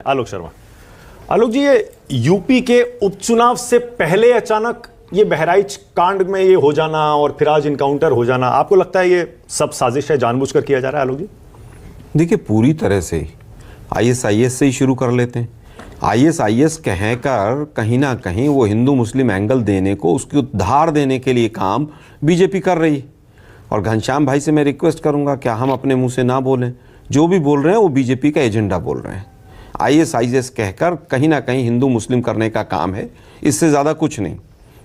आलोक शर्मा। आलोक जी, ये यूपी के उपचुनाव से पहले अचानक ये बहराइच कांड में ये हो जाना और फिर आज इनकाउंटर हो जाना, आपको लगता है ये सब साजिश है, जानबूझकर किया जा रहा है? आलोक जी देखिए, पूरी तरह से आईएस से ही शुरू कर लेते हैं। आईएस कहकर कहीं ना कहीं वो हिंदू मुस्लिम एंगल देने को, उसकी उद्धार देने के लिए काम बीजेपी कर रही है। और घनश्याम भाई से मैं रिक्वेस्ट करूंगा, क्या हम अपने मुंह से ना बोलें, जो भी बोल रहे हैं वो बीजेपी का एजेंडा बोल रहे हैं। आईएस कहकर कहीं ना कहीं हिंदू मुस्लिम करने का काम है, इससे ज़्यादा कुछ नहीं।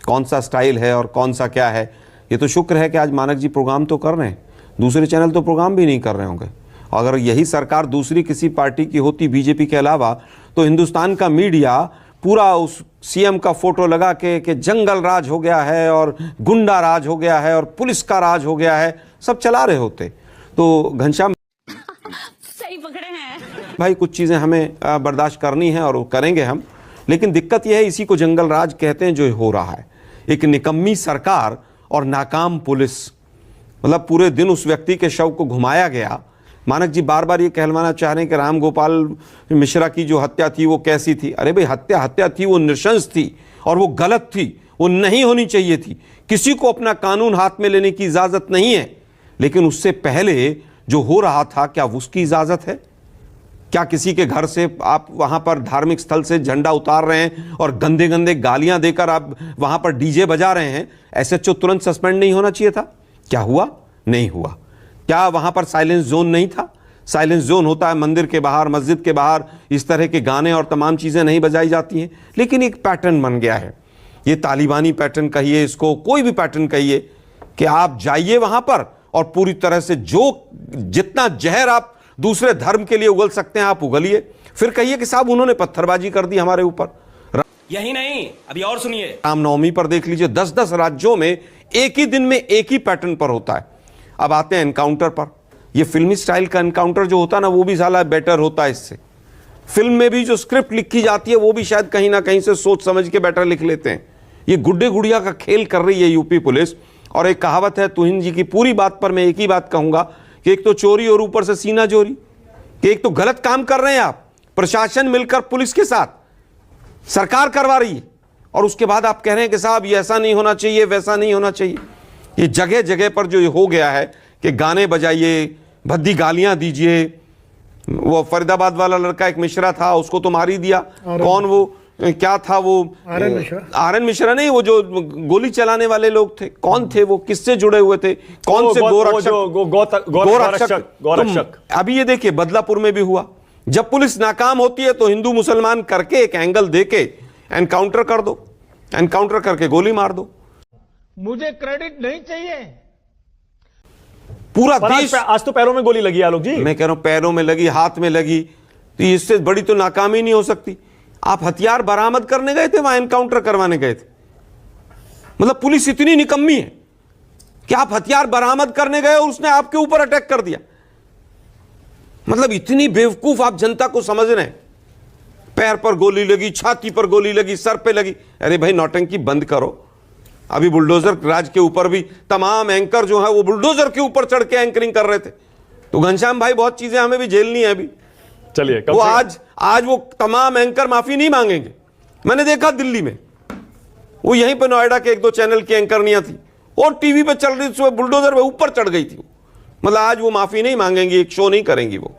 कौन सा स्टाइल है और कौन सा क्या है, ये तो शुक्र है कि आज मानक जी प्रोग्राम तो कर रहे हैं, दूसरे चैनल तो प्रोग्राम भी नहीं कर रहे होंगे। अगर यही सरकार दूसरी किसी पार्टी की होती बीजेपी के अलावा, तो हिंदुस्तान का मीडिया पूरा उस सीएम का फोटो लगा के कि जंगल राज हो गया है और गुंडा राज हो गया है और पुलिस का राज हो गया है, सब चला रहे होते। तो घनश्याम सही पकड़े हैं भाई, कुछ चीज़ें हमें बर्दाश्त करनी है और करेंगे हम, लेकिन दिक्कत यह है, इसी को जंगल राज कहते हैं जो हो रहा है। एक निकम्मी सरकार और नाकाम पुलिस, मतलब पूरे दिन उस व्यक्ति के शव को घुमाया गया। मानक जी बार बार ये कहलवाना चाह रहे हैं कि राम गोपाल मिश्रा की जो हत्या थी वो कैसी थी। अरे भाई, हत्या थी, वो नृशंस थी और वो गलत थी, वो नहीं होनी चाहिए थी। किसी को अपना कानून हाथ में लेने की इजाज़त नहीं है, लेकिन उससे पहले जो हो रहा था, क्या उसकी इजाज़त है? क्या किसी के घर से आप वहाँ पर धार्मिक स्थल से झंडा उतार रहे हैं और गंदे गंदे गालियाँ देकर आप वहाँ पर डीजे बजा रहे हैं, एसएचओ तुरंत सस्पेंड नहीं होना चाहिए था? क्या हुआ? नहीं हुआ। क्या वहाँ पर साइलेंस जोन नहीं था? साइलेंस जोन होता है मंदिर के बाहर, मस्जिद के बाहर, इस तरह के गाने और तमाम चीज़ें नहीं बजाई जाती हैं। लेकिन एक पैटर्न बन गया है, ये तालिबानी पैटर्न कहिए, इसको कोई भी पैटर्न कहिए, कि आप जाइए वहाँ पर और पूरी तरह से जितना जहर आप दूसरे धर्म के लिए उगल सकते हैं आप उगलिए, फिर कहिए कि साहब उन्होंने पत्थरबाजी कर दी हमारे ऊपर। यही नहीं, अभी और सुनिए, रामनवमी पर देख लीजिए, 10-10 राज्यों में एक ही दिन में एक ही पैटर्न पर होता है। अब आते हैं एनकाउंटर पर। ये फिल्मी स्टाइल का एनकाउंटर जो होता है ना, वो भी साला बेटर होता है इससे। फिल्म में भी जो स्क्रिप्ट लिखी जाती है वो भी शायद कहीं ना कहीं से सोच समझ के बेटर लिख लेते हैं। ये गुड्डे गुड़िया का खेल कर रही है यूपी पुलिस। और एक कहावत है तुहिन जी की, पूरी बात पर मैं एक ही बात कहूंगा कि एक तो चोरी और ऊपर से सीना चोरी, कि एक तो गलत काम कर रहे हैं आप, प्रशासन मिलकर पुलिस के साथ सरकार करवा रही है, और उसके बाद आप कह रहे हैं कि साहब ये ऐसा नहीं होना चाहिए, वैसा नहीं होना चाहिए। ये जगह जगह पर जो हो गया है कि गाने बजाइए, भद्दी गालियां दीजिए। वो फरीदाबाद वाला लड़का एक मिश्रा था, उसको तो मार ही दिया। कौन वो, क्या था वो, आर एन मिश्रा नहीं, वो जो गोली चलाने वाले लोग थे, कौन थे वो, किससे जुड़े हुए थे, कौन से गोरक्षक। अभी ये देखिए बदलापुर में भी हुआ। जब पुलिस नाकाम होती है तो हिंदू मुसलमान करके एक एंगल देके एनकाउंटर कर दो, एनकाउंटर करके गोली मार दो। मुझे क्रेडिट नहीं चाहिए। पूरा देश, आज तो पैरों में गोली लगी आलोक जी। मैं कह रहा हूं पैरों में लगी, हाथ में लगी, तो इससे बड़ी तो नाकामी नहीं हो सकती। आप हथियार बरामद करने गए थे, वहां एनकाउंटर करवाने गए थे। मतलब पुलिस इतनी निकम्मी है कि आप हथियार बरामद करने गए और उसने आपके ऊपर अटैक कर दिया। मतलब इतनी बेवकूफ आप जनता को समझ रहे हैं। पैर पर गोली लगी, छाती पर गोली लगी, सर पे लगी। अरे भाई, नौटंकी बंद करो। अभी बुलडोजर राज के ऊपर भी तमाम एंकर जो है वो बुलडोजर के ऊपर चढ़ के एंकरिंग कर रहे थे। तो घनश्याम भाई, बहुत चीजें हमें भी झेलनी है अभी। चलिए, वो आज वो तमाम एंकर माफी नहीं मांगेंगे। मैंने देखा दिल्ली में, वो यहीं पे नोएडा के 1-2 चैनल की एंकरनियां थी और टीवी पे चल रही थी, बुलडोजर पे ऊपर चढ़ गई थी। मतलब आज वो माफी नहीं मांगेंगी, एक शो नहीं करेंगी वो।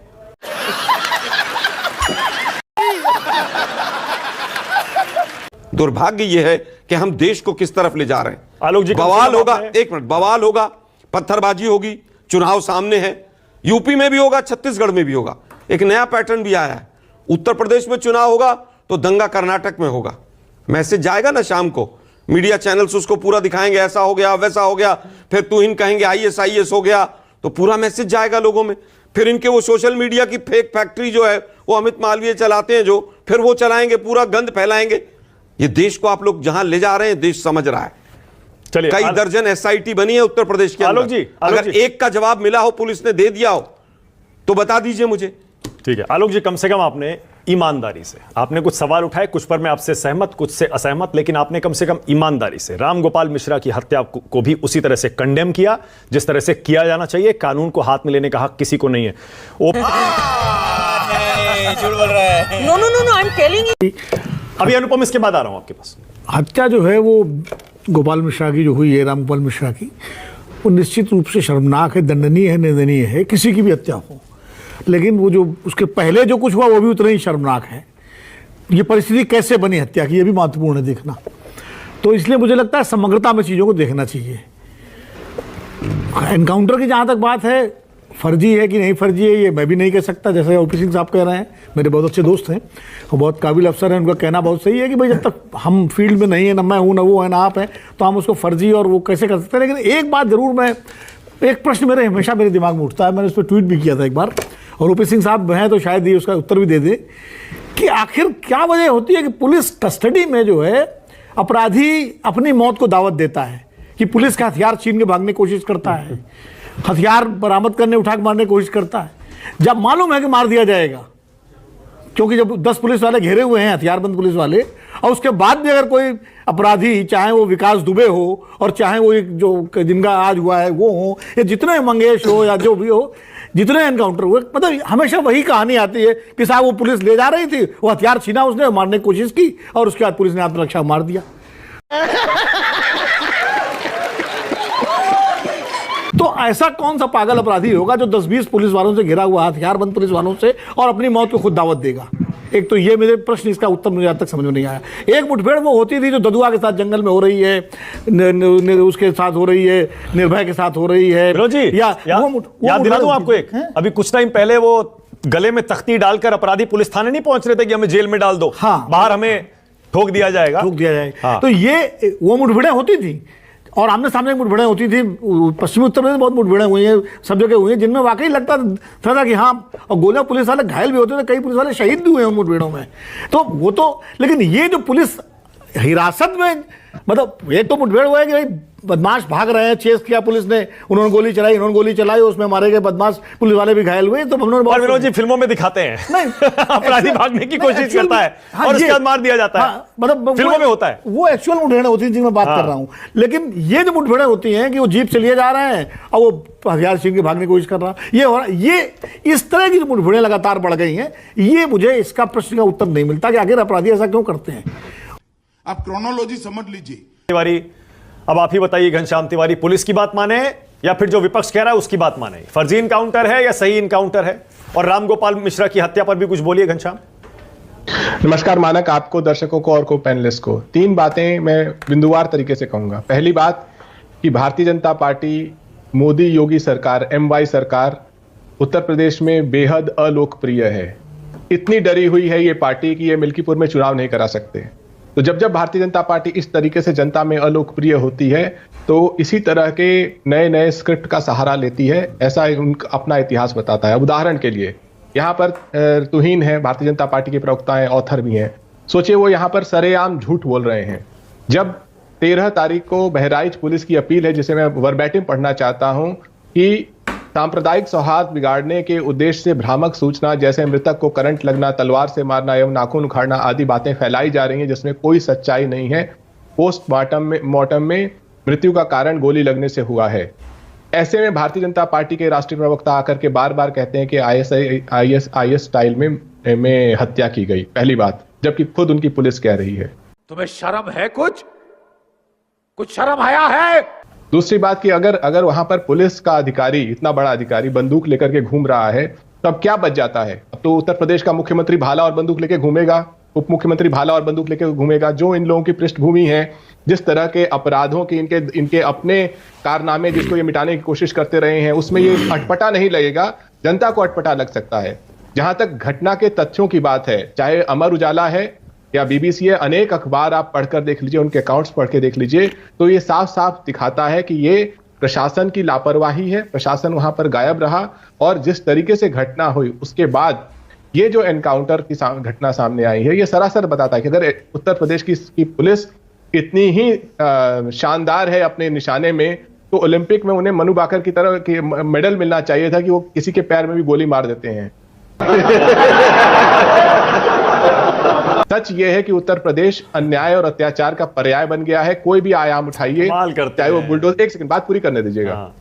दुर्भाग्य यह है कि हम देश को किस तरफ ले जा रहे हैं। आलोक जी, बवाल होगा, एक मिनट, बवाल होगा, पत्थरबाजी होगी, चुनाव सामने है, यूपी में भी होगा, छत्तीसगढ़ में भी होगा। एक नया पैटर्न भी आया है, उत्तर प्रदेश में चुनाव होगा तो दंगा कर्नाटक में होगा। मैसेज जाएगा ना शाम को, मीडिया चैनल्स उसको पूरा दिखाएंगे, ऐसा हो गया, वैसा हो गया। फिर तुहिन कहेंगे आईएस हो गया, तो पूरा मैसेज जाएगा लोगों में। फिर इनके वो सोशल मीडिया की फेक फैक्ट्री जो है वो अमित मालवीय चलाते हैं, जो फिर वो चलाएंगे, पूरा गंद फैलाएंगे। ये देश को आप लोग जहां ले जा रहे हैं, देश समझ रहा है। चलिए, कई दर्जन एसआईटी बनी है उत्तर प्रदेश के अंदर। आलोक जी, अगर एक का जवाब मिला हो, पुलिस ने दे दिया हो, तो बता दीजिए मुझे। ठीक है आलोक जी, कम से कम आपने ईमानदारी से, आपने कुछ सवाल उठाए, कुछ पर मैं आपसे सहमत, कुछ से असहमत, लेकिन आपने कम से कम ईमानदारी से राम गोपाल मिश्रा की हत्या को भी उसी तरह से कंडेम किया जिस तरह से किया जाना चाहिए। कानून को हाथ में लेने का हक किसी को नहीं है। No no no no I am telling अभी अनुपम, इसके बाद आ रहा हूं आपके पास। हत्या जो है वो गोपाल मिश्रा की जो हुई है, राम गोपाल मिश्रा की, वो निश्चित रूप से शर्मनाक है, दंडनीय है, निंदनीय है, किसी की भी हत्या हो। लेकिन वो जो उसके पहले जो कुछ हुआ वो भी उतना ही शर्मनाक है। ये परिस्थिति कैसे बनी हत्या की, ये भी महत्वपूर्ण है देखना। तो इसलिए मुझे लगता है समग्रता में चीज़ों को देखना चाहिए। एनकाउंटर की जहाँ तक बात है, फर्जी है कि नहीं फर्जी है ये मैं भी नहीं कह सकता। जैसे ओपी सिंह साहब कह रहे हैं, मेरे बहुत अच्छे दोस्त हैं, वो बहुत काबिल अफसर हैं, उनका कहना बहुत सही है कि भाई जब तक हम फील्ड में नहीं है, ना मैं हूँ, ना वो है, ना आप हैं, तो हम उसको फर्जी और वो कैसे कर सकते हैं। लेकिन एक बात जरूर एक प्रश्न मेरे हमेशा मेरे दिमाग में उठता है, मैंने उस पर ट्वीट भी किया था एक बार, और ओपी सिंह साहब हैं तो शायद ये उसका उत्तर भी दे दें कि आखिर क्या वजह होती है कि पुलिस कस्टडी में जो है अपराधी अपनी मौत को दावत देता है, कि पुलिस का हथियार छीन के भागने की कोशिश करता है, हथियार बरामद करने उठा के मारने की कोशिश करता है, जब मालूम है कि मार दिया जाएगा, क्योंकि जब 10 पुलिस वाले घेरे हुए हैं, हथियारबंद पुलिस वाले, और उसके बाद भी अगर कोई अपराधी, चाहे वो विकास दुबे हो और चाहे वो एक जो जिनका आज हुआ है वो हो, या जितने मंगेश हो या जो भी हो, जितने एनकाउंटर हुए, मतलब हमेशा वही कहानी आती है कि साहब वो पुलिस ले जा रही थी, वो हथियार छीना, उसने मारने की कोशिश की और उसके बाद पुलिस ने आत्मरक्षा मार दिया। तो ऐसा कौन सा पागल अपराधी होगा जो 10-20 पुलिस वालों से घिरा हुआ, हथियारबंद पुलिस वालों से, और अपनी मौत को खुद दावत देगा? एक तो ये मेरे प्रश्न, इसका उत्तर मुझे आज तक समझ में नहीं आया। एक मुठभेड़ वो होती थी जो ददुआ के साथ जंगल में हो रही है, उसके साथ हो रही है, निर्भय के साथ हो रही है, विनोद जी, याद दिला दूं आपको एक, अभी कुछ टाइम पहले वो गले में तख्ती डालकर अपराधी पुलिस थाने नहीं पहुंच रहे थे कि हमें जेल में डाल दो, हाँ, बाहर हमें ठोक दिया जाएगा। हाँ। तो ये वो मुठभेड़ें होती थी, और आमने सामने मुठभेड़ें होती थी। पश्चिमी उत्तर प्रदेश में बहुत मुठभेड़ें हुई हैं, सब जगह हुई हैं, जिनमें वाकई लगता था कि हाँ, और गोलियां पुलिस वाले घायल भी होते थे, कई पुलिस वाले शहीद भी हुए हैं उन मुठभेड़ों में। तो वो तो, लेकिन ये जो पुलिस हिरासत में, मतलब ये तो मुठभेड़ हुआ है कि भाई बदमाश भाग रहे हैं, चेस किया पुलिस ने, उन्होंने गोली चलाई, इन्होंने गोली चलाई, उसमें मारे गए बदमाश, पुलिस वाले भी घायल हुए। तो हमने और विनोद जी फिल्मों में दिखाते हैं, नहीं अपराधी भागने की कोशिश करता है और उसके बाद मार दिया जाता है, मतलब फिल्मों में होता है। वो एक्चुअल मुठभेड़ें होती हैं जिनकी मैं बात कर रहा हूं। लेकिन ये जो मुठभेड़ें होती हैं कि वो जीप से लिए जा रहे हैं और वो हथियार छीन के भागने की कोशिश कर रहा है, ये हो रहा, ये इस तरह की जो मुठभेड़ें लगातार बढ़ गई हैं, ये मुझे इसका प्रश्न का उत्तर नहीं मिलता कि आखिर अपराधी ऐसा क्यों करते हैं। आप क्रोनोलॉजी समझ लीजिए। तिवारी, अब आप ही बताइए, घनश्याम तिवारी, पुलिस की बात माने या फिर जो विपक्ष कह रहा है उसकी बात माने? फर्जी इनकाउंटर है या सही इनकाउंटर है? और रामगोपाल मिश्रा की हत्या पर भी कुछ बोलिए घनश्याम। नमस्कार मानक, आपको, दर्शकों को और को पैनलिस्ट को। 3 बातें मैं बिंदुवार तरीके से कहूंगा। पहली बात कि भारतीय जनता पार्टी, मोदी योगी सरकार, MY सरकार उत्तर प्रदेश में बेहद अलोकप्रिय है। इतनी डरी हुई है ये पार्टी कि ये मिल्कीपुर में चुनाव नहीं करा सकते। तो जब जब भारतीय जनता पार्टी इस तरीके से जनता में अलोकप्रिय होती है तो इसी तरह के नए नए स्क्रिप्ट का सहारा लेती है, ऐसा उनका अपना इतिहास बताता है। उदाहरण के लिए यहाँ पर तुहीन है, भारतीय जनता पार्टी के प्रवक्ता हैं, ऑथर भी हैं। सोचिए वो यहाँ पर सरेआम झूठ बोल रहे हैं। जब 13 तारीख को बहराइच पुलिस की अपील है, जिसे मैं वर्बैटिम पढ़ना चाहता हूं, कि सांप्रदायिक सौहार्द बिगाड़ने के उद्देश्य से भ्रामक सूचना जैसे मृतक को करंट लगना, तलवार से मारना एवं नाखून उखाड़ना आदि बातें फैलाई जा रही हैं, जिसमें कोई सच्चाई नहीं है। पोस्टमार्टम में मृत्यु का कारण गोली लगने से हुआ है। ऐसे में भारतीय जनता पार्टी के राष्ट्रीय प्रवक्ता आकर के बार बार कहते हैं कि IS स्टाइल में हत्या की गई, पहली बात, जबकि खुद उनकी पुलिस कह रही है। तुम्हें शर्म है? कुछ शर्म आया है? दूसरी बात कि अगर वहां पर पुलिस का अधिकारी, इतना बड़ा अधिकारी, बंदूक लेकर के घूम रहा है, तब क्या बच जाता है? अब तो उत्तर प्रदेश का मुख्यमंत्री भाला और बंदूक लेके घूमेगा, उप मुख्यमंत्री भाला और बंदूक लेके घूमेगा। जो इन लोगों की पृष्ठभूमि है, जिस तरह के अपराधों की इनके अपने कारनामे जिसको ये मिटाने की कोशिश करते रहे हैं, उसमें ये अटपटा नहीं लगेगा, जनता को अटपटा लग सकता है। जहां तक घटना के तथ्यों की बात है, चाहे अमर उजाला है या BBC है, अनेक अखबार आप पढ़कर देख लीजिए, उनके अकाउंट्स पढ़ के देख लीजिए, तो ये साफ साफ दिखाता है कि ये प्रशासन की लापरवाही है। प्रशासन वहां पर गायब रहा, और जिस तरीके से घटना हुई उसके बाद ये जो एनकाउंटर की घटना सामने आई है, ये सरासर बताता है कि अगर उत्तर प्रदेश की पुलिस इतनी ही शानदार है अपने निशाने में, तो ओलंपिक में उन्हें मनु बाकर की तरह की मेडल मिलना चाहिए था कि वो किसी के पैर में भी गोली मार देते हैं। सच ये है कि उत्तर प्रदेश अन्याय और अत्याचार का पर्याय बन गया है। कोई भी आयाम उठाइए, चाहे वो बुलडोजर, एक सेकंड बात पूरी करने दीजिएगा,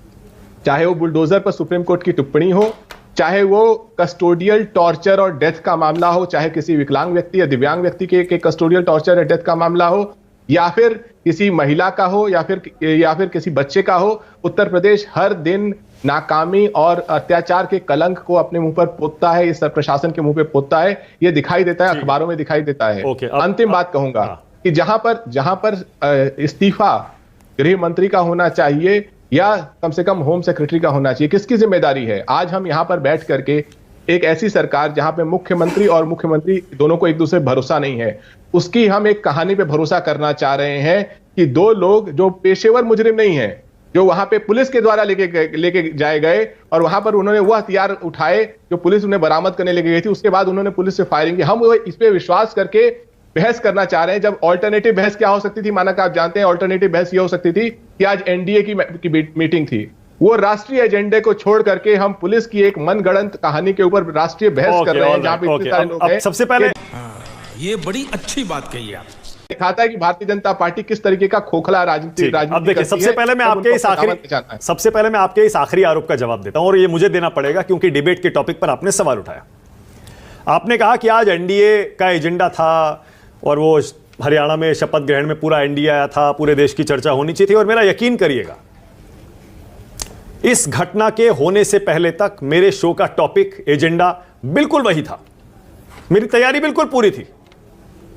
चाहे वो बुलडोजर पर सुप्रीम कोर्ट की टिप्पणी हो, चाहे वो कस्टोडियल टॉर्चर और डेथ का मामला हो, चाहे किसी विकलांग व्यक्ति या दिव्यांग व्यक्ति के कस्टोडियल टॉर्चर या डेथ का मामला हो, या फिर किसी महिला का हो, या फिर किसी बच्चे का हो, उत्तर प्रदेश हर दिन नाकामी और अत्याचार के कलंक को अपने मुंह पर पोतता है, इस प्रशासन के मुंह पे पोतता है। ये दिखाई देता है, अखबारों में दिखाई देता है। अंतिम बात कहूंगा कि जहां पर इस्तीफा गृह मंत्री का होना चाहिए या कम से कम होम सेक्रेटरी का होना चाहिए, किसकी जिम्मेदारी है? आज हम यहां पर बैठ करके एक ऐसी सरकार जहां पे मुख्यमंत्री और मुख्यमंत्री दोनों को एक दूसरे पर भरोसा नहीं है, उसकी हम एक कहानी पे भरोसा करना चाह रहे हैं कि दो लोग जो पेशेवर मुजरिम नहीं है, जो वहां पे पुलिस के द्वारा लेके जाए गए और वहां पर उन्होंने वो हथियार उठाए जो पुलिस उन्हें बरामद करने लेके गई थी, उसके बाद उन्होंने पुलिस से फायरिंग की। हम इस पे विश्वास करके बहस करना चाह रहे हैं। जब ऑल्टरनेटिव बहस क्या हो सकती थी, माना कि आप जानते हैं ऑल्टरनेटिव बहस ये हो सकती थी कि आज एनडीए की मीटिंग थी, वो राष्ट्रीय एजेंडे को छोड़ करके हम पुलिस की एक मनगढ़ंत कहानी के ऊपर राष्ट्रीय बहस कर रहे हैं, जहां पे इतने सारे लोग हैं। सबसे पहले ये बड़ी अच्छी बात कही आप। दिखाता है कि भारतीय जनता पार्टी किस तरीके का खोखला राजनीति अब देखिए, सबसे पहले मैं आपके इस आखिरी आरोप का जवाब देता हूं, और ये मुझे देना पड़ेगा क्योंकि डिबेट के टॉपिक पर आपने सवाल उठाया। आपने कहा कि आज एनडीए का एजेंडा था और वो हरियाणा में शपथ ग्रहण में पूरा एनडीए आया था, पूरे देश की चर्चा होनी चाहिए थी। और मेरा यकीन करिएगा, इस घटना के होने से पहले तक मेरे शो का टॉपिक एजेंडा बिल्कुल वही था, मेरी तैयारी बिल्कुल पूरी थी।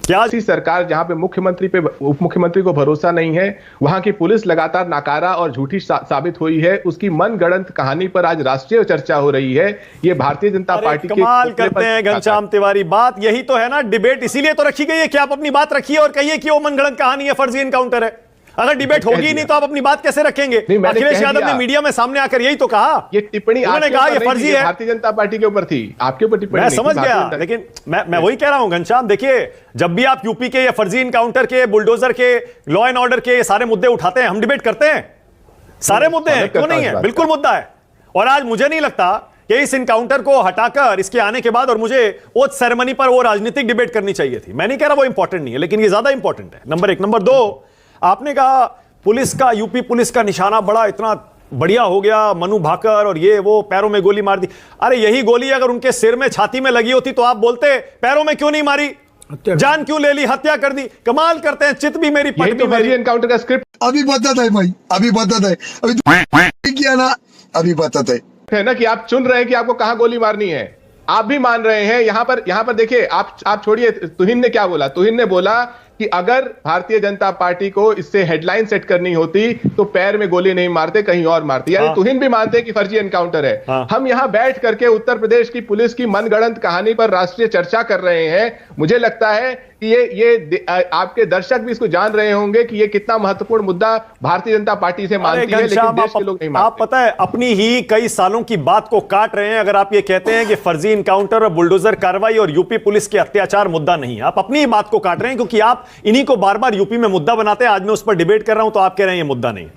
क्या ऐसी सरकार जहां पे मुख्यमंत्री पे उप मुख्यमंत्री को भरोसा नहीं है, वहां की पुलिस लगातार नाकारा और झूठी साबित हुई है, उसकी मनगढ़ंत कहानी पर आज राष्ट्रीय चर्चा हो रही है। ये भारतीय जनता पार्टी कमाल करते हैं घनश्याम तिवारी, बात यही तो है ना। डिबेट इसीलिए तो रखी गई है कि आप अपनी बात रखिए और कहिए कि वो मनगढ़ंत कहानी है, फर्जी एनकाउंटर है। अगर डिबेट होगी ही नहीं तो आप अपनी बात कैसे रखेंगे? अखिलेश यादव ने मीडिया में सामने आकर यही तो कहा। ये टिप्पणी उन्होंने कहा ये फर्जी है, भारतीय जनता पार्टी के ऊपर थी, आपके ऊपर टिप्पणी मैं समझ गया, लेकिन मैं वही कह रहा हूं घनश्याम, देखिए जब भी आप यूपी के या फर्जी इनकाउंटर के, बुलडोजर के, लॉ एंड ऑर्डर के सारे मुद्दे उठाते हैं, हम डिबेट करते हैं, सारे मुद्दे हैं, क्यों नहीं है? बिल्कुल मुद्दा है। और आज मुझे नहीं लगता कि इस इनकाउंटर को हटाकर इसके आने के बाद और मुझे ओथ सेरेमनी पर वो राजनीतिक डिबेट करनी चाहिए थी। मैं नहीं कह रहा वो इंपॉर्टेंट नहीं है, लेकिन ये ज्यादा इंपॉर्टेंट है, नंबर एक। नंबर दो, आपने कहा पुलिस का, यूपी पुलिस का निशाना बड़ा इतना बढ़िया हो गया, मनु भाकर और ये वो पैरों में गोली मार दी। अरे यही गोली अगर उनके सिर में, छाती में लगी होती तो आप बोलते पैरों में क्यों नहीं मारी, जान क्यों ले ली, हत्या कर दी। कमाल करते हैं, चित भी मेरी, पट भी मेरी। एनकाउंटर का स्क्रिप्ट अभी बताता है भाई, अभी बताता है, अभी किया ना, अभी बताता है ना कि आप चुन रहे हैं कि आपको कहां गोली मारनी है, आप भी मान रहे हैं। यहां पर देखिए, आप छोड़िए, तुहिन ने क्या बोला? तुहिन ने बोला कि अगर भारतीय जनता पार्टी को इससे हेडलाइन सेट करनी होती तो पैर में गोली नहीं मारते, कहीं और मारते। यानी तुहिन भी मानते हैं कि फर्जी एनकाउंटर है। हम यहां बैठ करके उत्तर प्रदेश की पुलिस की मनगढ़ंत कहानी पर राष्ट्रीय चर्चा कर रहे हैं। मुझे लगता है कि ये आपके दर्शक भी इसको जान रहे होंगे कि ये कितना महत्वपूर्ण मुद्दा भारतीय जनता पार्टी से मानती है, लेकिन देश के लोग नहीं मानते। आप पता है, अपनी ही कई सालों की बात को काट रहे हैं। अगर आप ये कहते हैं कि फर्जी इनकाउंटर और बुलडोजर कार्रवाई और यूपी पुलिस के अत्याचार मुद्दा नहीं है, आप अपनी ही बात को काट रहे हैं, क्योंकि आप इन्हीं को बार बार यूपी में मुद्दा बनाते हैं। आज मैं उस पर डिबेट कर रहा हूं तो आप कह रहे हैं ये मुद्दा नहीं है।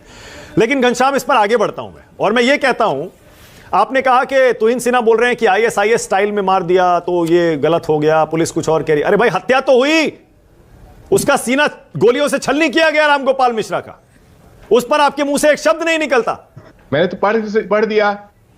लेकिन घनश्याम, इस पर आगे बढ़ता हूं मैं, और मैं ये कहता हूं, आपने कहा कि तुहिन सिन्हा बोल रहे हैं कि आईएसआईएस स्टाइल में मार दिया तो ये गलत हो गया, पुलिस कुछ और कह रही। अरे भाई, हत्या तो हुई, उसका सीना गोलियों से छलनी किया गया रामगोपाल मिश्रा का, उस पर आपके मुंह से एक शब्द नहीं निकलता। मैंने तो पढ़ दिया।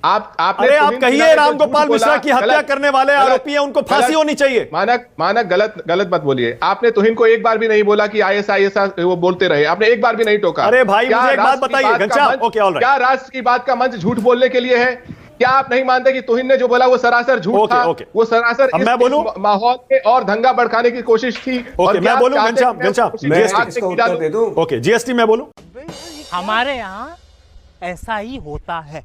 आपने अरे आप कहिए, रामगोपाल मिश्रा की हत्या करने वाले आरोपी हैं, उनको फांसी होनी चाहिए। मानक गलत मत बोलिए। आपने तुहिन को एक बार भी नहीं बोला कि आईएसआईएस वो बोलते रहे, आपने एक बार भी नहीं टोका। अरे भाई, मुझे एक बात बताइए घनश्याम, ओके ऑलराइट, क्या राष्ट्र की बात का मंच झूठ बोलने के लिए है? क्या आप नहीं मानते कि तुहिन ने जो बोला वो सरासर झूठ था? वो सरासर इस माहौल के और दंगा भड़काने की कोशिश थी। और मैं बोलूं घनश्याम, ओके जीएसटी मैं बोलूं, हमारे यहाँ ऐसा ही होता है।